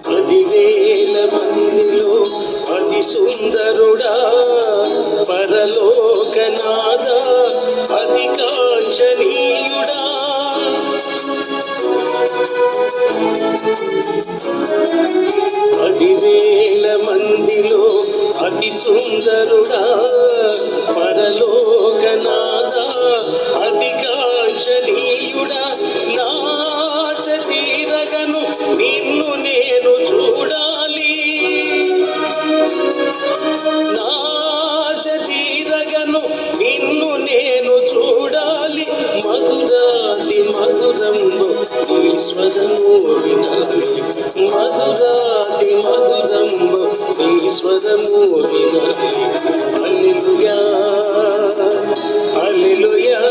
10,000 మందిలో అతి సుందరుడా, పరలోకనాథ అతి కాంక్షణీయుడా. 10,000 మందిలో అతి సుందరుడా, పరలోకనాథ అతి కాంక్షణీయుడా. నా ఆశ తీరగను నిన్ను నేను చూడాలి, నా ఆశ తీరగను నిన్ను నేను చూడాలి. మధురాతి మధురంబు నీ స్వరము వినాలి, మధురాతి మధురంబు నీ స్వరము వినాలి. హల్లెలూయా హల్లెలూయా.